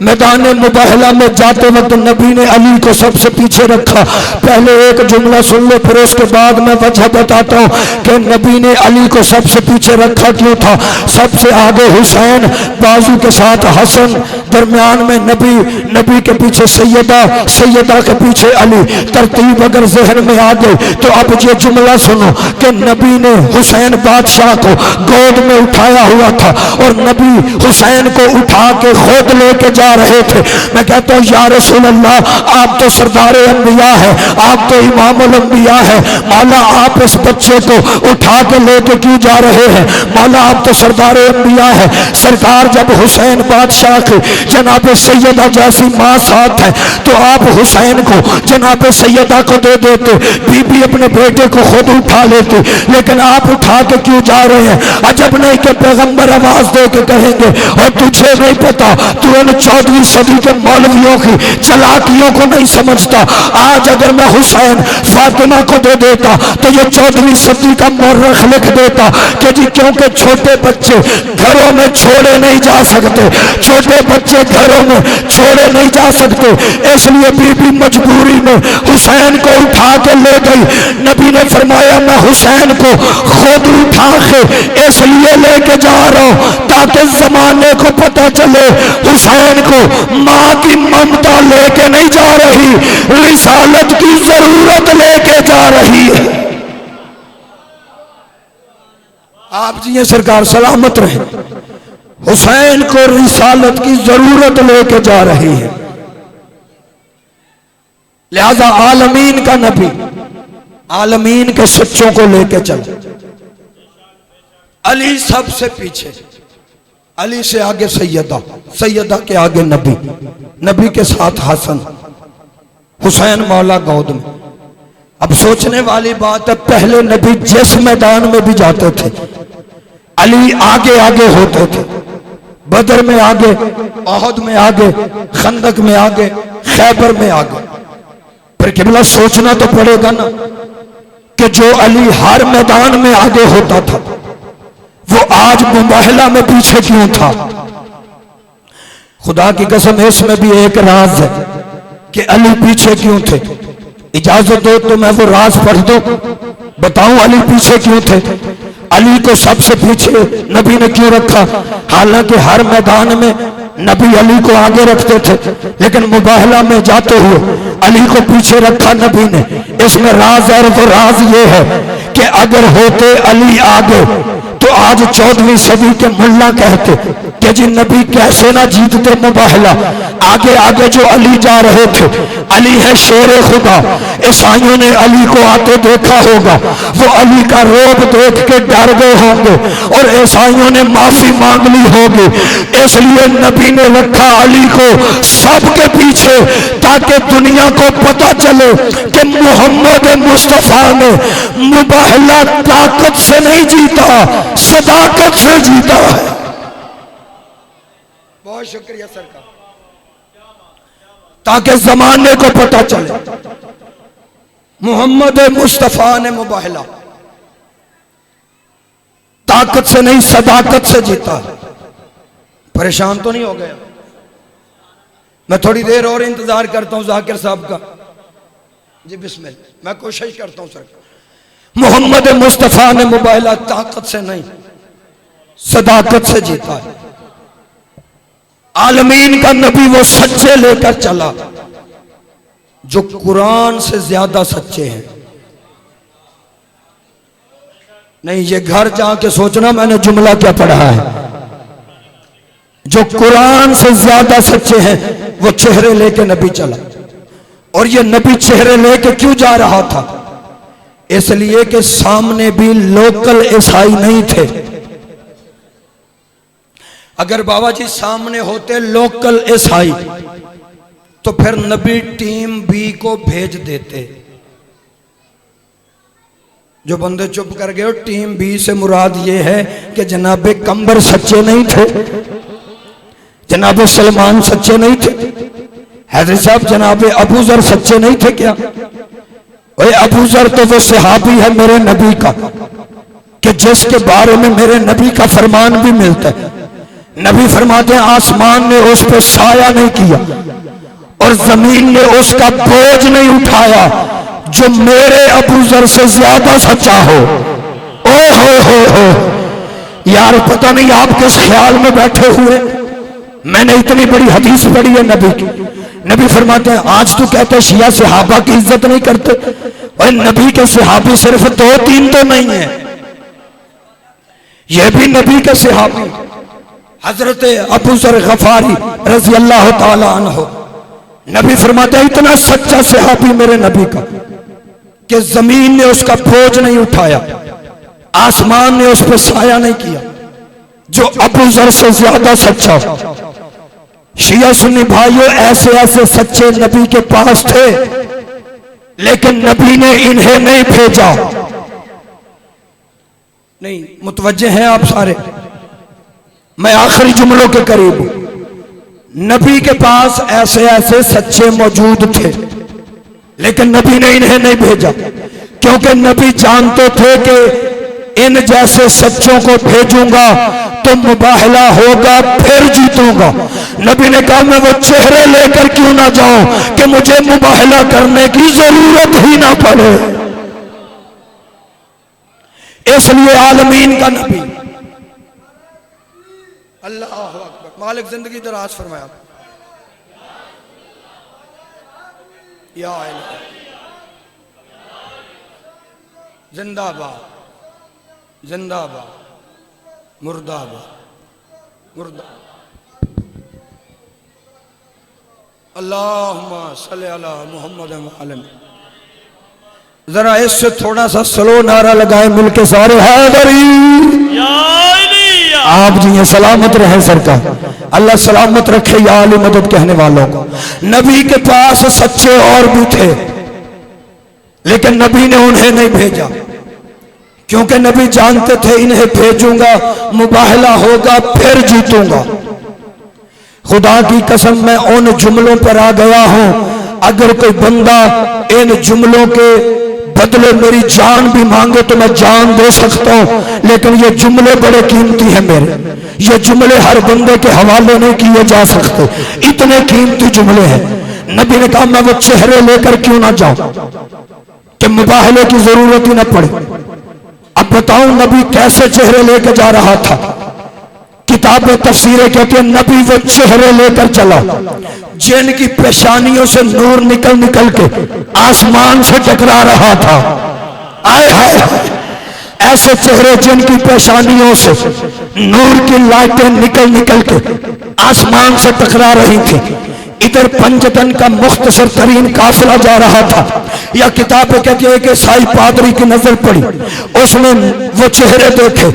मैदान मुबाहला में जाते वक्त नबी ने अली को सबसे पीछे रखा। पहले एक जुमला सुन लो, फिर उसके बाद मैं वजह बताता हूँ कि नबी ने अली को सबसे पीछे रखा क्यों था। सबसे आगे हुसैन, बाजू के साथ हसन, दरमियान में नबी, नबी के पीछे सैयदा, सैयदा के पीछे अली। तरतीब अगर जहन में आ गई तो अब ये जुमला सुनो कि नबी ने हुसैन बादशाह को गोद में उठाया हुआ था और नबी हुसैन को उठा के खुद लेके जा रहे थे। मैं कहता हूँ या रसूल अल्लाह, आप तो सरदार अंबिया है, आप तो इमामुल अंबिया है, मौला आप इस बच्चे को उठा के लेके क्यों जा रहे हैं? मौला आप तो सरदार अंबिया है। सरकार जब हुसैन बादशाह की जनाब सैयदा जैसी माँ साथ है तो आप हुसैन को जनाब सैयदा को दे देते, बीबी अपने बेटे को खुद उठा लेती, लेकिन आप उठा के क्यों जा रहे हैं? अजब नहीं कि पैगंबर आवाज दे के कहेंगे और तुझे नहीं पता, तू इन 14वीं सदी के मौलवियों की चालाकियों को नहीं समझता। आज अगर मैं हुसैन फातिमा को दे देता तो ये 14वीं सदी का मौरख लिख देता कि जी क्योंकि छोटे बच्चे घरों में छोड़े नहीं जा सकते, छोटे बच्चे घरों में छोड़े नहीं जा सकते, इसलिए बीबी मजबूरी में हुसैन को उठा के ले गई। नबी ने फरमाया मैं हुसैन को खुद उठा के इसलिए लेके जा रहा हूं ताकि जमाने को पता चले हुसैन को मां की ममता लेके नहीं जा रही, रिसालत की जरूरत लेके जा रही है। आप जी सरकार सलामत रहे, हुसैन को रिसालत की जरूरत लेके जा रही है। लिहाजा आलमीन का नबी आलमीन के सच्चों को लेके चल। अली सबसे पीछे, अली से आगे सैयदा, सैयदा के आगे नबी, नबी के साथ हसन, हुसैन मौला गोद में। अब सोचने वाली बात है, पहले नबी जिस मैदान में भी जाते थे अली आगे आगे होते थे। बदर में आगे, ओहद में आगे, खंदक में आगे, खैबर में आगे। फिर किबला सोचना तो पड़ेगा ना कि जो अली हर मैदान में आगे होता था वो आज मुबाहला में पीछे क्यों था? खुदा की कसम इसमें भी एक राज है कि अली पीछे क्यों थे। इजाजत दो तो मैं वो राज पढ़ दूं, बताऊं अली पीछे क्यों थे। अली को सबसे पीछे नबी ने क्यों रखा? हालांकि हर मैदान में नबी अली को आगे रखते थे, लेकिन मुबाहला में जाते हुए अली को पीछे रखा नबी ने। इसमें राज है, वो राज ये है कि अगर होते अली आगे तो आज 14वीं सदी के मुल्ला कहते कि जी नबी कैसे ना जीतते मुबाहला। आगे आगे जो अली जा रहे थे, अली है शेर खुदा। ईसाइयों ने अली को आते देखा होगा, वो अली का रोब देख के डर गए होंगे और ईसाइयों ने माफी मांग ली होगी। इसलिए नबी ने रखा अली को सबके पीछे ताकि दुनिया को पता चले कि मोहम्मद मुस्तफा ने मुबाहला ताकत से नहीं जीता, सदाकत से जीता है। बहुत शुक्रिया सरकार। ताकि जमाने को पता चले मोहम्मद मुस्तफा ने मुबाहला ताकत से नहीं सदाकत से जीता। परेशान तो नहीं हो गया? मैं थोड़ी देर और इंतजार करता हूं जाकिर साहब का। जी बिस्मिल्लाह, मैं कोशिश करता हूं सर। मोहम्मद मुस्तफ़ा ने मुबाहिला ताकत से नहीं सदाकत से जीता है। आलमीन का नबी वो सच्चे लेकर चला जो कुरान से ज्यादा सच्चे हैं। नहीं, ये घर जाके सोचना मैंने जुमला क्या पढ़ा है। जो कुरान से ज्यादा सच्चे हैं वो चेहरे लेके नबी चला। और ये नबी चेहरे लेके क्यों जा रहा था? इसलिए कि सामने भी लोकल ईसाई नहीं थे। अगर बाबा जी सामने होते लोकल ईसाई तो फिर नबी टीम बी को भेज देते। जो बंदे चुप कर गए, टीम बी से मुराद ये है कि जनाबे कंबर सच्चे नहीं थे, जनाबे सलमान सच्चे नहीं थे, हैदर साहब जनाबे अबू जर सच्चे नहीं थे क्या? ओए अबू जर तो वो सहाबी है मेरे नबी का कि जिसके बारे में मेरे नबी का फरमान भी मिलता है। नबी फरमाते हैं आसमान ने उस पर साया नहीं किया और जमीन ने उसका बोझ नहीं उठाया जो मेरे अबू जर से ज्यादा सच्चा हो। ओ हो यार, पता नहीं आप किस ख्याल में बैठे हुए। मैंने इतनी बड़ी हदीस पढ़ी है नबी की। नबी फरमाते हैं आज तो कहते शिया सहाबा की इज्जत नहीं करते, और नबी के सहाबी सिर्फ 2-3 तो नहीं है, ये भी नबी के सहाबी हजरत अबू जर गफारी रजी अल्लाह ताला अन्हु। नबी फरमाते हैं इतना सच्चा सहाबी मेरे नबी का कि जमीन ने उसका बोझ नहीं उठाया, आसमान ने उस पर साया नहीं किया, जो अबू जर से ज्यादा सच्चा। शिया सुन्नी भाइयों, ऐसे ऐसे सच्चे नबी के पास थे, लेकिन नबी ने इन्हें नहीं भेजा। नहीं, मुतवज्जे हैं आप सारे? मैं आखिरी जुमलों के करीब हूं। नबी के पास ऐसे ऐसे सच्चे मौजूद थे, लेकिन नबी ने इन्हें नहीं भेजा, क्योंकि नबी जानते थे कि इन जैसे सच्चों को भेजूंगा तो मुबाहला होगा, फिर जीतूंगा। नबी ने कहा मैं वो चेहरे लेकर क्यों ना जाऊं कि मुझे मुबाहला करने की जरूरत ही ना पड़े। इसलिए आलमीन का नबी, अल्लाह अकबर, मालिक जिंदगी दराज फरमाया। या अल्लाह, जिंदाबाद जिंदाबाद, मुर्दाबाद मुर्दा। अल्लाहुम्मा सल्ली अला मुहम्मद वअलम। जरा इससे थोड़ा सा स्लो नारा लगाए मिलके सारे, हैदरी आप जी सलामत रहे सरकार, अल्लाह सलामत रखे या अली मदद कहने वालों को। नबी के पास सच्चे और भी थे, लेकिन नबी ने उन्हें नहीं भेजा, क्योंकि नबी जानते थे इन्हें भेजूंगा मुबाहला होगा, फिर जीतूंगा। खुदा की कसम मैं उन जुमलों पर आ गया हूं, अगर कोई बंदा इन जुमलों के बदले मेरी जान भी मांगे तो मैं जान दे सकता हूं, लेकिन ये जुमले बड़े कीमती हैं मेरे। ये जुमले हर बंदे के हवाले नहीं किए जा सकते, इतने कीमती जुमले हैं। नबी ने कहा मैं वो चेहरे लेकर क्यों ना जाऊं कि मुबाहले की जरूरत ही ना पड़े। अब बताऊं नबी कैसे चेहरे लेकर जा रहा था? किताब में तफसीरें कहती है नबी वो चेहरे लेकर चला जिनकी पेशानियों से नूर निकल निकल के आसमान से टकरा रहा था। आए हाय, ऐसे चेहरे जिनकी पेशानियों से नूर की लाइटें निकल निकल के आसमान से टकरा रही थी। इधर पंजतन का मुख्तसर तरीन काफिला जा रहा था। यह किताब कहती है कि ईसाई पादरी की नजर पड़ी, उसने वो चेहरे देखे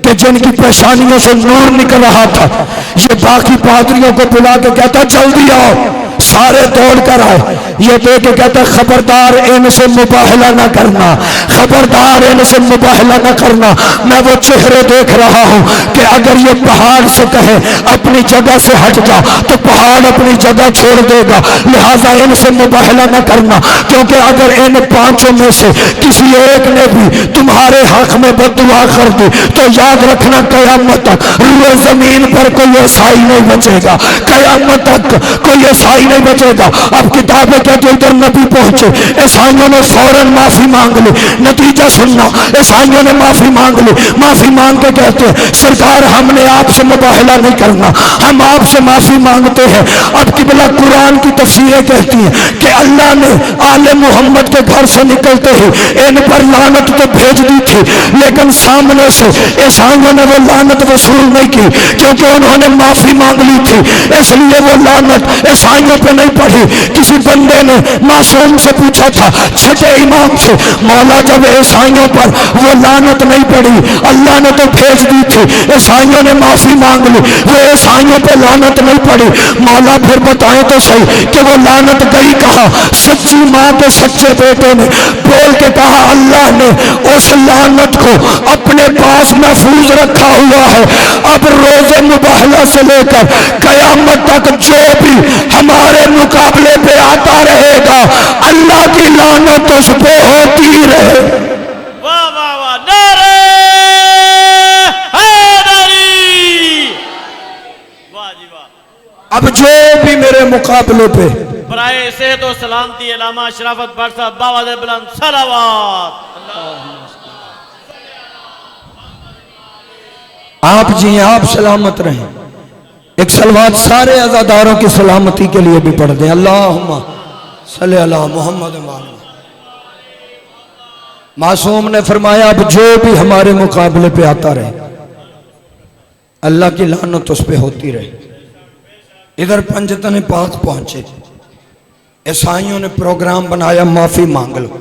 कि जिनकी पेशानियों से नूर निकल रहा था। ये बाकी पादरियों को बुला के कहता जल्दी आओ, सारे दौड़ कर आए। ये देख के कहता खबरदार इनसे मुबाहला ना करना, खबरदार इनसे मुबाहला ना करना। मैं वो चेहरे देख रहा हूं कि अगर ये पहाड़ से कहे अपनी जगह से हट जा तो पहाड़ अपनी जगह छोड़ देगा, लिहाजा इनसे मुबाहला ना करना, क्योंकि अगर इन पांचों में से किसी एक ने भी तुम्हारे हक में बददुआ कर दी तो याद रखना कयामत तक रूए जमीन पर कोई ईसाई नहीं बचेगा, कयामत तक कोई ईसाई नहीं बचेगा। अब किताबें कहते इधर नबी पहुंचे, ईसाइयों ने फौरन माफी मांग ली। नतीजा सुनना, ईसाइयों ने माफी मांग ली। माफी मांग के कहते हैं सरकार हमने आपसे मुबाहला नहीं करना, हम आपसे माफी मांगते हैं। अब किबला कुरान की तफसीरें कहती हैं कि अल्लाह ने आले मोहम्मद के घर से निकलते ही इन पर लानत तो भेज दी थी, लेकिन सामने से ईसाइयों ने वो लानत वसूल नहीं की, क्योंकि उन्होंने माफी मांग ली थी, इसलिए वो लानत ईसाइयों पे नहीं पड़ी। किसी बंदे ने मासूम से पूछा था, छठे इमाम से, मौला जब ईसाइयों पर वो लानत नहीं पड़ी, अल्लाह ने तो भेज दी थी, ईसाइयों ने माफी मांग ली, वो ईसाइयों पे लानत नहीं पड़ी, मौला फिर बताएं तो सही कि वो लानत गई कहाँ? सच्ची माँ के सच्चे बेटे ने बोल के कहा अल्लाह ने उस लानत को अपने पास महफूज रखा हुआ है। अब रोजे मुबाहला से लेकर कयामत तक जो भी हमारे मुकाबले पे आता रहेगा, अल्लाह की लानत उस पे होती रहे। वाह वाह वाह, नारे हैदरी, वाह जी वाह। अब जो भी मेरे मुकाबले पे बराए सेहत और सलामती अल्लामा शराफत भट्ट साहब बावाज़ बुलंद सलावत। आप जी आप सलामत रहें। एक सलवात सारे अज़ादारों की सलामती के लिए भी पढ़ दें। अल्लाहुम्मा सल्ली अला मुहम्मद। मासूम ने फरमाया अब जो भी हमारे मुकाबले पे आता रहे, अल्लाह की लानत उस पे होती रहे। इधर पंजतन पाक पहुंचे, ईसाइयों ने प्रोग्राम बनाया माफी मांग लो।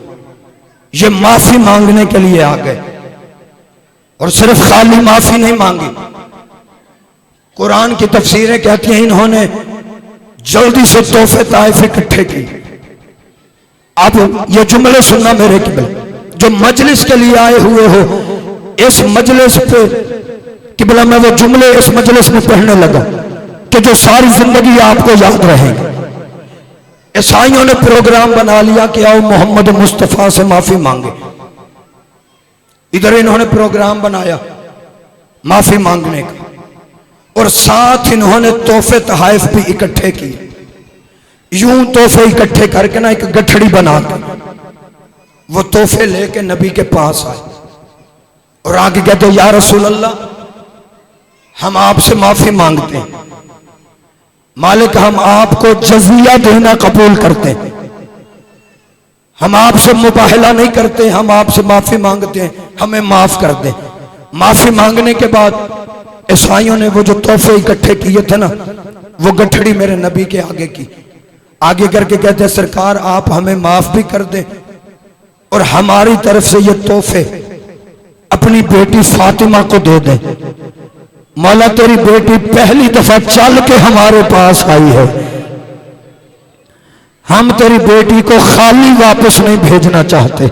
ये माफी मांगने के लिए आ गए, और सिर्फ खाली माफी नहीं मांगी। कुरान की तफसीरें कहती हैं इन्होंने जल्दी से तोहफे ताइफ इकट्ठे की। अब ये जुमले सुनना मेरे किबला, जो मजलिस के लिए आए हुए हो, इस मजलिस पे किबला मैं वो जुमले इस मजलिस में पढ़ने लगा कि जो सारी जिंदगी आपको याद रहेंगे। ईसाइयों ने प्रोग्राम बना लिया कि आओ मोहम्मद मुस्तफा से माफी मांगे। इधर इन्होंने प्रोग्राम बनाया माफी मांगने का, और साथ इन्होंने तोहफे तहाइफ भी इकट्ठे किए। यूं तोहफे इकट्ठे करके ना एक गठड़ी बना के वो तोहफे लेके नबी के पास आए, और आगे कहते या रसूल अल्लाह, हम आपसे माफी मांगते हैं, मालिक हम आपको जजिया देना कबूल करते हैं, हम आपसे मुबाहला नहीं करते, हम आपसे माफी मांगते हैं, हमें माफ कर दें। माफी मांगने के बाद ईसाइयों ने वो जो तोहफे इकट्ठे किए थे ना, वो गठड़ी मेरे नबी के आगे की, आगे करके कहते हैं सरकार आप हमें माफ भी कर दें, और हमारी तरफ से ये तोहफे अपनी बेटी फातिमा को दे दें। मौला तेरी बेटी पहली दफा चल के हमारे पास आई है, हम तेरी बेटी को खाली वापस नहीं भेजना चाहते।